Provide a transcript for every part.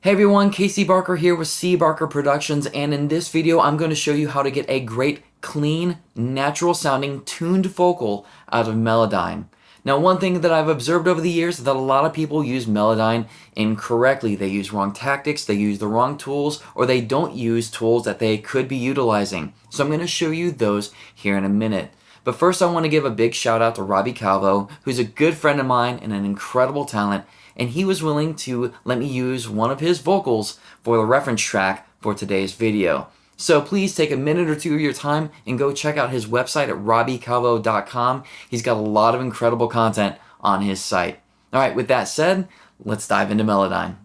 Hey everyone, Casey Barker here with CBarkerProductions, and in this video I'm going to show you how to get a great, clean, natural sounding, tuned vocal out of Melodyne. Now, one thing that I've observed over the years is that a lot of people use Melodyne incorrectly. They use wrong tactics, they use the wrong tools, or they don't use tools that they could be utilizing. So I'm going to show you those here in a minute. But first I want to give a big shout out to Robbie Calvo, who's a good friend of mine and an incredible talent, and he was willing to let me use one of his vocals for the reference track for today's video. So please take a minute or two of your time and go check out his website at robbiecalvo.com. He's got a lot of incredible content on his site. Alright, with that said, let's dive into Melodyne.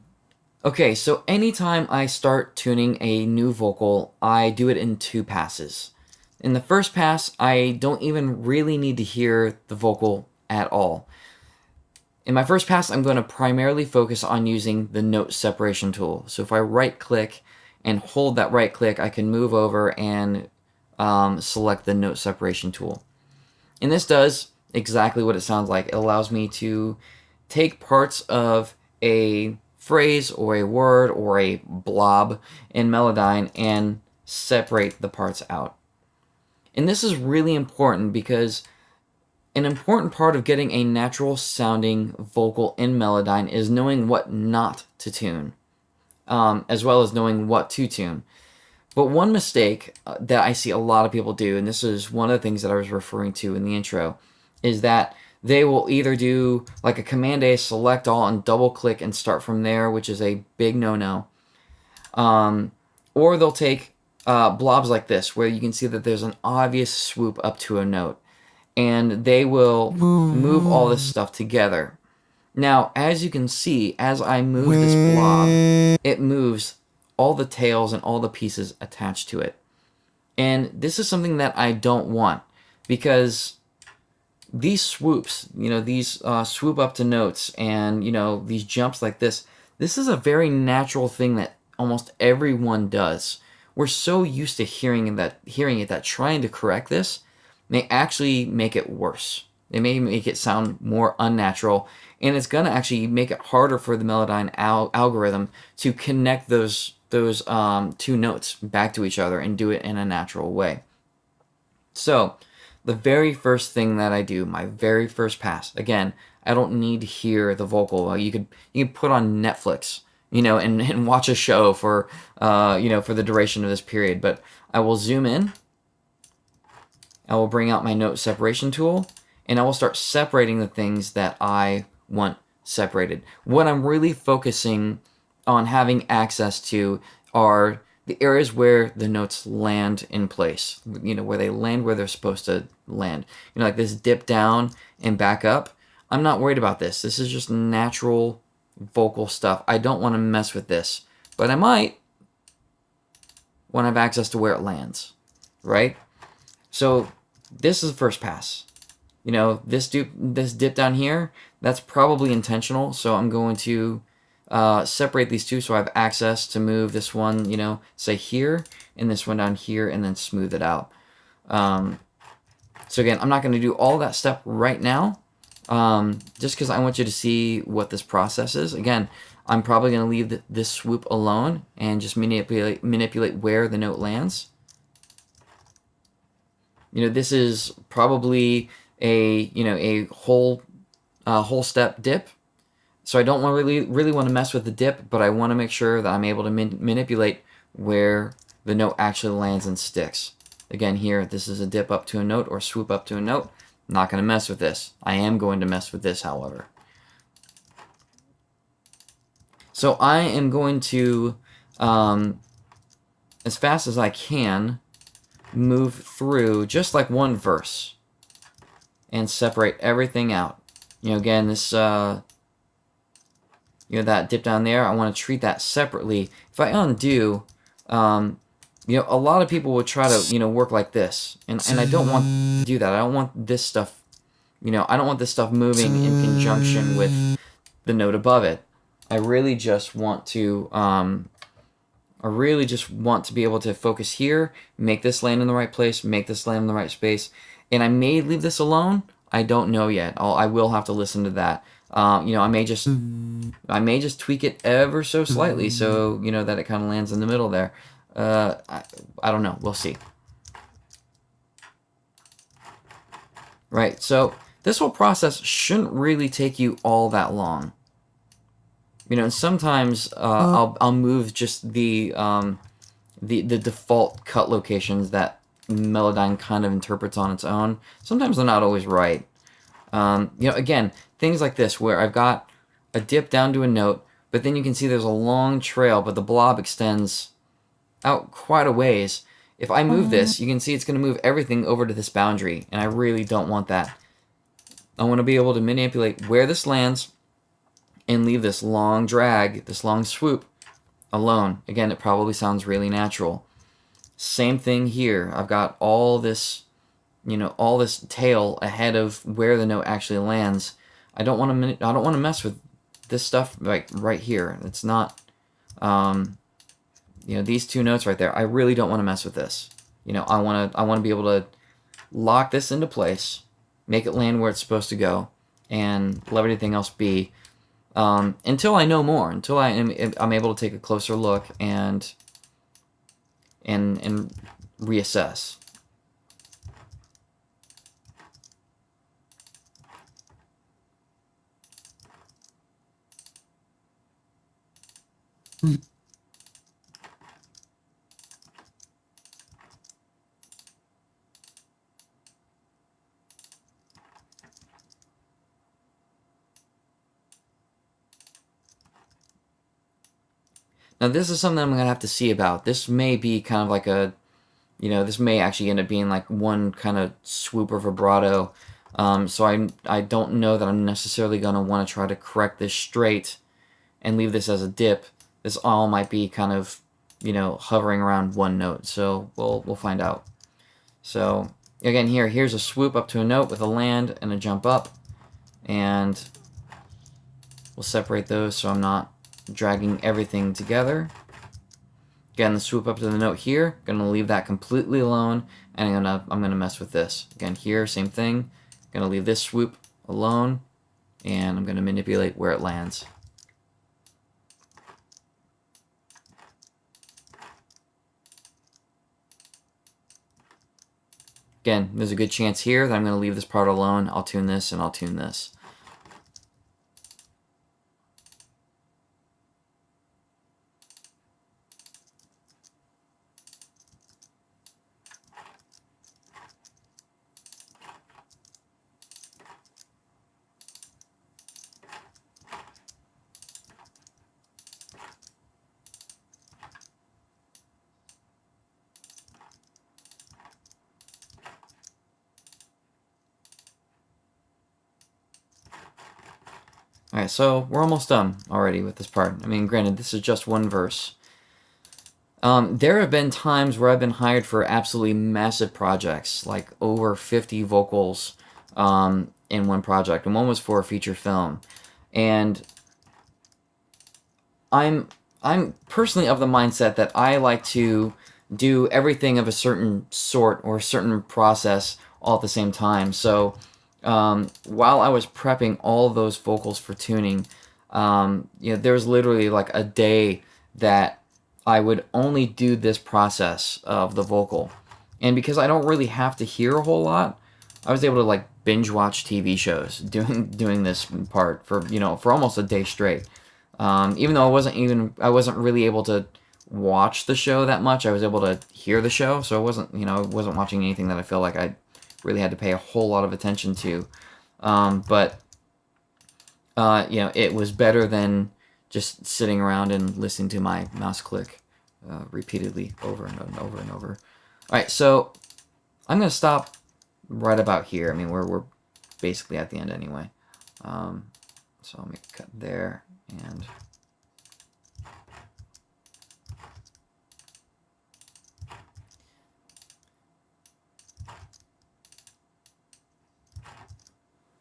Okay, so anytime I start tuning a new vocal, I do it in two passes. In the first pass, I don't even really need to hear the vocal at all. In my first pass, I'm going to primarily focus on using the note separation tool. So if I right-click and hold that right-click, I can move over and select the note separation tool. And this does exactly what it sounds like. It allows me to take parts of a phrase or a word or a blob in Melodyne and separate the parts out. And this is really important because an important part of getting a natural sounding vocal in Melodyne is knowing what not to tune, as well as knowing what to tune. But one mistake that I see a lot of people do, and this is one of the things that I was referring to in the intro, is that they will either do like a Command A, select all, and double click and start from there, which is a big no-no. Or they'll take blobs like this, where you can see that there's an obvious swoop up to a note, and they will move all this stuff together. Now, as you can see, as I move this blob, it moves all the tails and all the pieces attached to it. And this is something that I don't want, because these swoops, these swoop up to notes and, these jumps like this is a very natural thing that almost everyone does. We're so used to hearing it that trying to correct this may actually make it worse. It may make it sound more unnatural, and it's going to actually make it harder for the Melodyne algorithm to connect those two notes back to each other and do it in a natural way. So the very first thing that I do, my very first pass, again, I don't need to hear the vocal. You could put on Netflix, and watch a show for for the duration of this period. But I will zoom in. I will bring out my note separation tool, and I will start separating the things that I want separated. What I'm really focusing on having access to are the areas where the notes land in place, where they land where they're supposed to land. Like this dip down and back up. I'm not worried about this. This is just natural vocal stuff. I don't want to mess with this, but I might want to have access to where it lands, right? So this is the first pass. This dip down here, that's probably intentional, so I'm going to separate these two so I have access to move this one, say here, and this one down here, and then smooth it out. So again, I'm not going to do all that step right now, just because I want you to see what this process is. Again, I'm probably going to leave this swoop alone and just manipulate where the note lands. This is probably a whole step dip. So I don't really want to mess with the dip, but I want to make sure that I'm able to manipulate where the note actually lands and sticks. Again, here, this is a dip up to a note or swoop up to a note. I'm not going to mess with this. I am going to mess with this, however. So I am going to, as fast as I can, move through just like one verse and separate everything out. Again, this that dip down there, I want to treat that separately. If I undo, a lot of people would try to work like this, and I don't want to do that. I don't want this stuff, I don't want this stuff moving in conjunction with the note above it. I really just want to be able to focus here, make this land in the right place, make this land in the right space, and I may leave this alone. I don't know yet. I will have to listen to that. You know, I may just tweak it ever so slightly, so you know that it kind of lands in the middle there. I don't know. We'll see. Right. So this whole process shouldn't really take you all that long. You know, and sometimes I'll move just the default cut locations that Melodyne kind of interprets on its own. Sometimes they're not always right. You know, again, things like this where I've got a dip down to a note, but then you can see there's a long trail, but the blob extends out quite a ways. If I move this, you can see it's going to move everything over to this boundary, and I really don't want that. I want to be able to manipulate where this lands and leave this long drag, this long swoop, alone. Again, it probably sounds really natural. Same thing here. I've got all this, you know, all this tail ahead of where the note actually lands. I don't want to mess with this stuff like right here. It's not, you know, these two notes right there. I really don't want to mess with this. You know, I want to be able to lock this into place, make it land where it's supposed to go, and let everything else be. Until I know more, until I'm able to take a closer look and reassess. Now this is something I'm gonna have to see about. This may be kind of like a, you know, this may actually end up being like one kind of swoop or vibrato. So I don't know that I'm necessarily gonna want to try to correct this straight and leave this as a dip. This all might be kind of, you know, hovering around one note. So we'll find out. So again, here's a swoop up to a note with a land and a jump up, and we'll separate those so I'm not dragging everything together. Again, the swoop up to the note here, gonna leave that completely alone, and I'm gonna mess with this. Again, here, same thing. Gonna leave this swoop alone, and I'm gonna manipulate where it lands. Again, there's a good chance here that I'm gonna leave this part alone. I'll tune this and I'll tune this. Alright, so we're almost done already with this part. I mean, granted, this is just one verse. There have been times where I've been hired for absolutely massive projects, like over 50 vocals in one project, and one was for a feature film. And I'm personally of the mindset that I like to do everything of a certain sort or a certain process all at the same time. So while I was prepping all those vocals for tuning, you know, there was literally like a day that I would only do this process of the vocal. And because I don't really have to hear a whole lot, I was able to like binge watch TV shows doing this part for, you know, for almost a day straight. Even though I wasn't really able to watch the show that much, I was able to hear the show, so I wasn't watching anything that I feel like I really had to pay a whole lot of attention to. But you know, it was better than just sitting around and listening to my mouse click repeatedly over and over and over. All right, so I'm gonna stop right about here. I mean, we're basically at the end anyway. So I'll make a cut there and.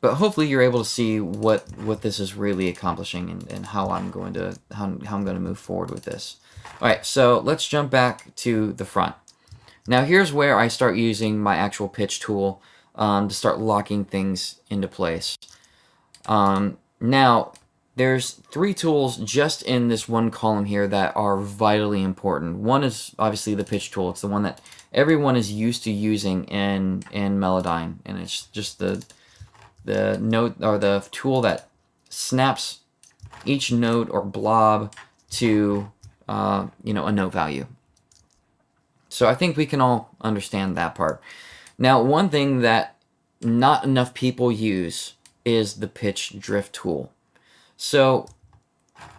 But hopefully you're able to see what this is really accomplishing and how I'm going to move forward with this. All right, so let's jump back to the front. Now here's where I start using my actual pitch tool. to start locking things into place. Now, there's 3 tools just in this one column here that are vitally important. One is obviously the pitch tool. It's the one that everyone is used to using in Melodyne, and it's just the note or the tool that snaps each note or blob to a note value. So I think we can all understand that part. Now, one thing that not enough people use is the pitch drift tool. So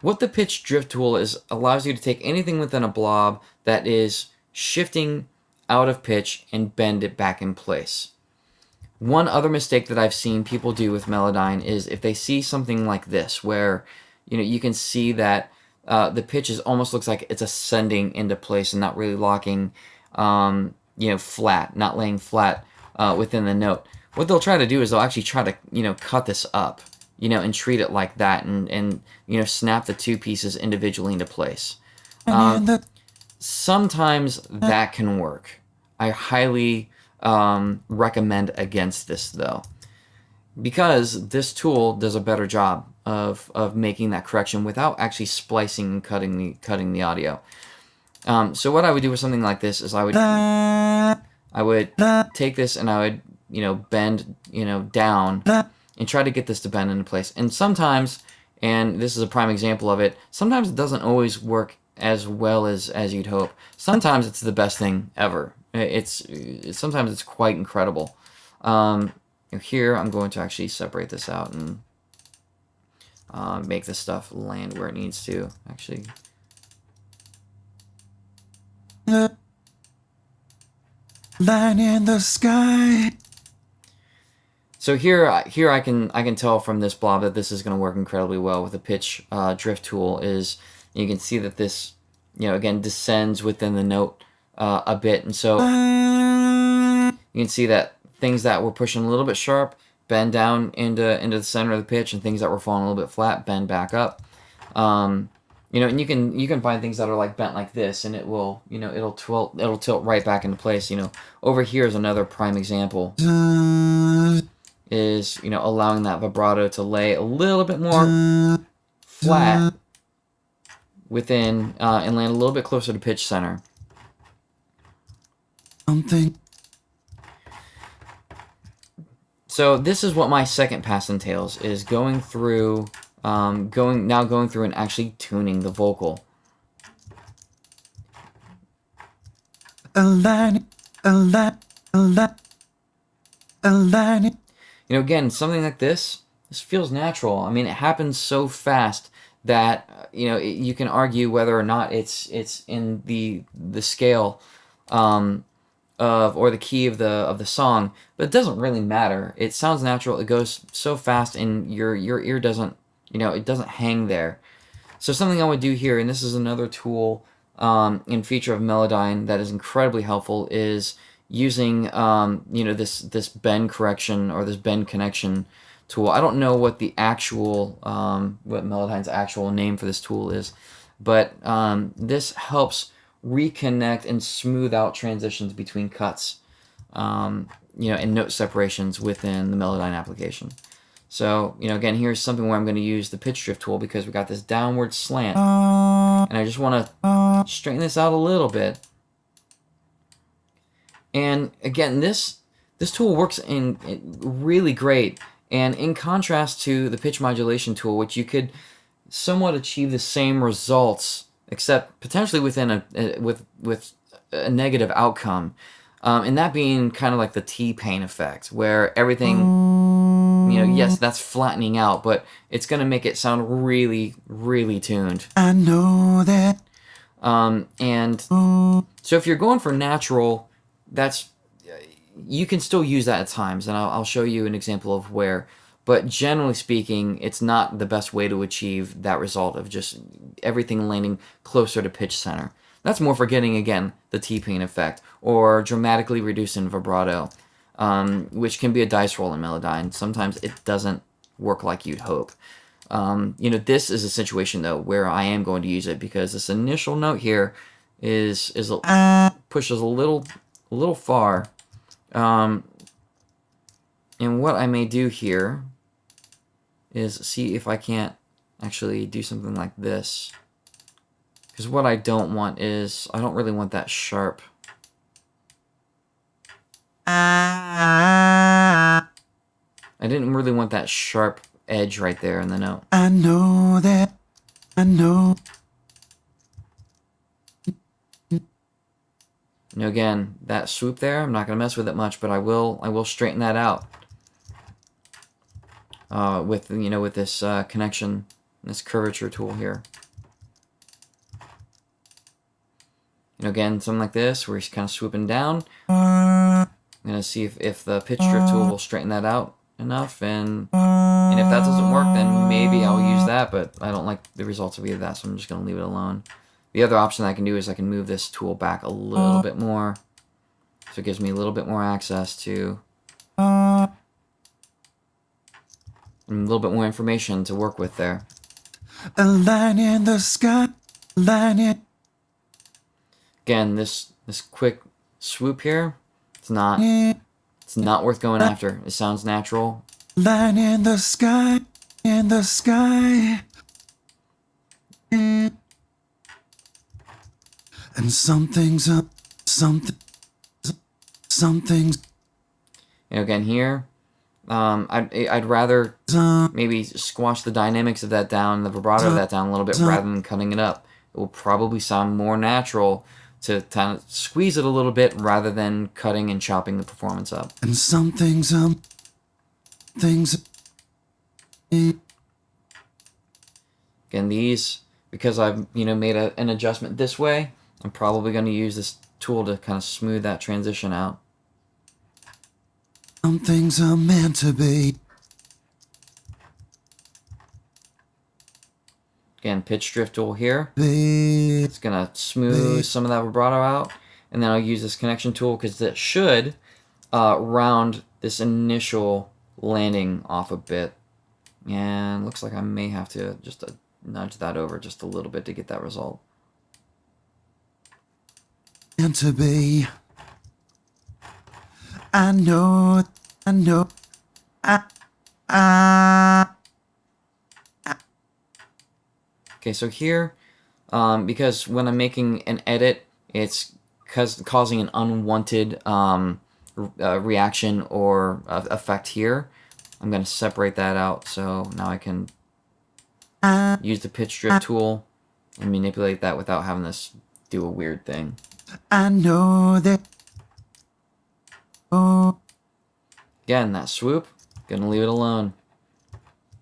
what the pitch drift tool is allows you to take anything within a blob that is shifting out of pitch and bend it back in place. One other mistake that I've seen people do with Melodyne is if they see something like this, where you can see that the pitch almost looks like it's ascending into place and not really locking, flat, not laying flat within the note. What they'll try to do is they'll actually try to cut this up, and treat it like that, and snap the 2 pieces individually into place. Sometimes that can work. I highly recommend against this though, because this tool does a better job of making that correction without actually splicing and cutting the audio. So what I would do with something like this is I would take this and I would bend down and try to get this to bend into place. And sometimes, and this is a prime example of it, sometimes it doesn't always work as well as you'd hope. Sometimes it's the best thing ever. Sometimes it's quite incredible. Here I'm going to actually separate this out and make this stuff land where it needs to. Actually, line in the sky. So here I can tell from this blob that this is going to work incredibly well with the pitch drift tool. Is you can see that this again descends within the note a bit, and so you can see that things that were pushing a little bit sharp bend down into the center of the pitch, and things that were falling a little bit flat bend back up. And you can find things that are like bent like this, and it will it'll tilt right back into place. Over here is another prime example. Is allowing that vibrato to lay a little bit more flat within and land a little bit closer to pitch center. So this is what my second pass entails, is going through and actually tuning the vocal. Align it. Again, something like this feels natural. I mean, it happens so fast that you can argue whether or not it's in the scale or the key of the song, but it doesn't really matter. It sounds natural. It goes so fast, and your ear doesn't it doesn't hang there. So something I would do here, and this is another tool and feature of Melodyne that is incredibly helpful, is using this bend correction or this bend connection tool. I don't know what the actual what Melodyne's actual name for this tool is, but this helps reconnect and smooth out transitions between cuts, and note separations within the Melodyne application. So again, here's something where I'm going to use the pitch drift tool because we got this downward slant, and I just want to straighten this out a little bit. And again, this tool works in really great, and in contrast to the pitch modulation tool, which you could somewhat achieve the same results, except potentially within with a negative outcome, and that being kind of like the T-pain effect, where everything, yes, that's flattening out, but it's going to make it sound really, really tuned. I know that. And so if you're going for natural, you can still use that at times, and I'll show you an example of where. But generally speaking, it's not the best way to achieve that result of just everything landing closer to pitch center. That's more for getting, again, the T-pain effect, or dramatically reducing vibrato, which can be a dice roll in Melodyne. Sometimes it doesn't work like you'd hope. This is a situation, though, where I am going to use it, because this initial note here pushes a little far, And what I may do here is see if I can't actually do something like this. Because what I don't want is, I don't really want that sharp. I didn't really want that sharp edge right there in the note. I know that. I know. Now again, that swoop there, I'm not going to mess with it much, but I will straighten that out with with this connection, this curvature tool here. Again, something like this, where he's kind of swooping down. I'm going to see if the pitch drift tool will straighten that out enough, and if that doesn't work, then maybe I'll use that, but I don't like the results of either of that, so I'm just going to leave it alone. The other option I can do is I can move this tool back a little bit more, so it gives me a little bit more access to a little bit more information to work with there. A line in the sky, line it. Again, this quick swoop here, it's not worth going after. It sounds natural. Line in the sky, in the sky. And something's up, something's. Again here, I'd rather maybe squash the dynamics of that down, the vibrato of that down a little bit, rather than cutting it up. It will probably sound more natural to kind of squeeze it a little bit rather than cutting and chopping the performance up. And something's things. Again, these, because I've made an adjustment this way, I'm probably going to use this tool to kind of smooth that transition out. Some things are meant to be. Again, pitch drift tool here. It's going to smooth some of that vibrato out. And then I'll use this connection tool because that should round this initial landing off a bit. And looks like I may have to just nudge that over just a little bit to get that result. Meant to be. I know. Okay, so here, because when I'm making an edit, it's causing an unwanted reaction or effect here. I'm going to separate that out, so now I can use the pitch drift tool and manipulate that without having this do a weird thing. I know that. Oh. Again, that swoop, gonna leave it alone.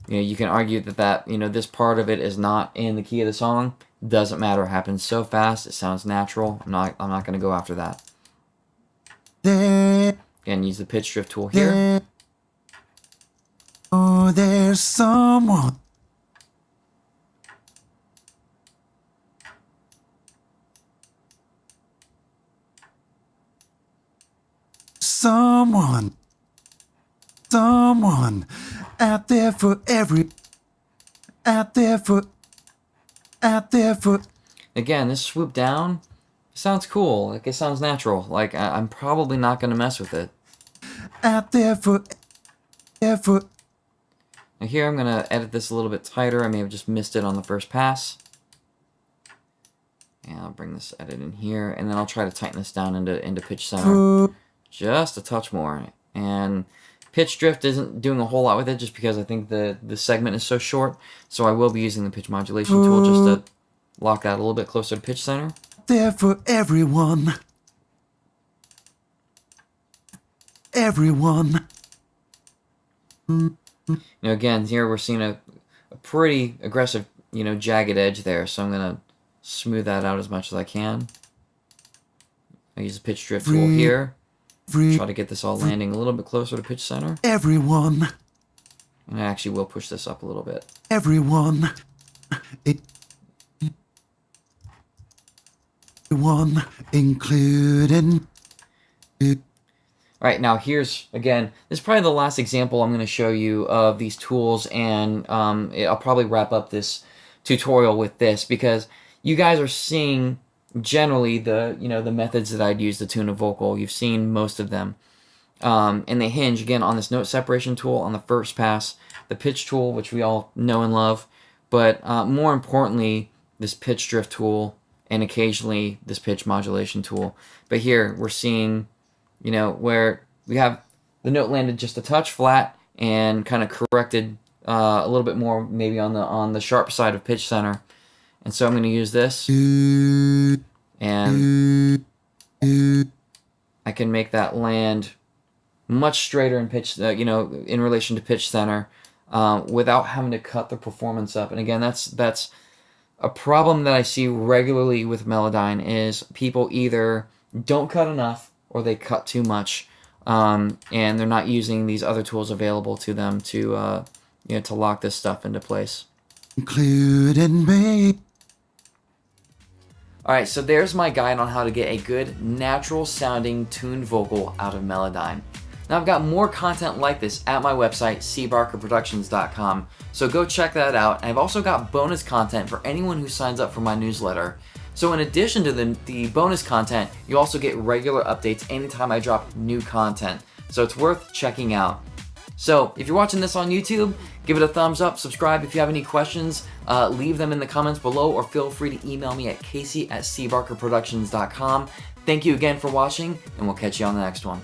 You can argue that this part of it is not in the key of the song. Doesn't matter. It happens so fast. It sounds natural. I'm not gonna go after that. Again, use the pitch drift tool here. Oh, there's someone. Someone out there for Again, this swoop down sounds cool. Like, it sounds natural. Like, I'm probably not going to mess with it. Out there for. Now here, I'm going to edit this a little bit tighter. I may have just missed it on the first pass. And I'll bring this edit in here, and then I'll try to tighten this down into pitch center. Just a touch more. And pitch drift isn't doing a whole lot with it just because I think the segment is so short. So I will be using the pitch modulation tool just to lock that a little bit closer to pitch center. There for everyone. Again, here we're seeing a pretty aggressive, jagged edge there. So I'm going to smooth that out as much as I can. I use the pitch drift tool here. Try to get this all landing a little bit closer to pitch center. Everyone. And I actually will push this up a little bit. Everyone. Everyone, including. Alright, now here's, again, this is probably the last example I'm going to show you of these tools, and I'll probably wrap up this tutorial with this, because you guys are seeing generally the methods that I'd use to tune a vocal. You've seen most of them. and they hinge again on this note separation tool on the first pass, the pitch tool, which we all know and love, but more importantly, this pitch drift tool, and occasionally this pitch modulation tool. But here we're seeing, where we have the note landed just a touch flat and kind of corrected a little bit more, maybe on the sharp side of pitch center. And so I'm going to use this, and I can make that land much straighter in pitch, in relation to pitch center, without having to cut the performance up. And again, that's a problem that I see regularly with Melodyne is people either don't cut enough or they cut too much, and they're not using these other tools available to them to lock this stuff into place. Including me. Alright, so there's my guide on how to get a good, natural sounding, tuned vocal out of Melodyne. Now I've got more content like this at my website, CBarkerProductions.com, so go check that out. And I've also got bonus content for anyone who signs up for my newsletter. So in addition to the bonus content, you also get regular updates anytime I drop new content. So it's worth checking out. So if you're watching this on YouTube, give it a thumbs up, subscribe. If you have any questions, leave them in the comments below, or feel free to email me at casey@cbarkerproductions.com. Thank you again for watching, and we'll catch you on the next one.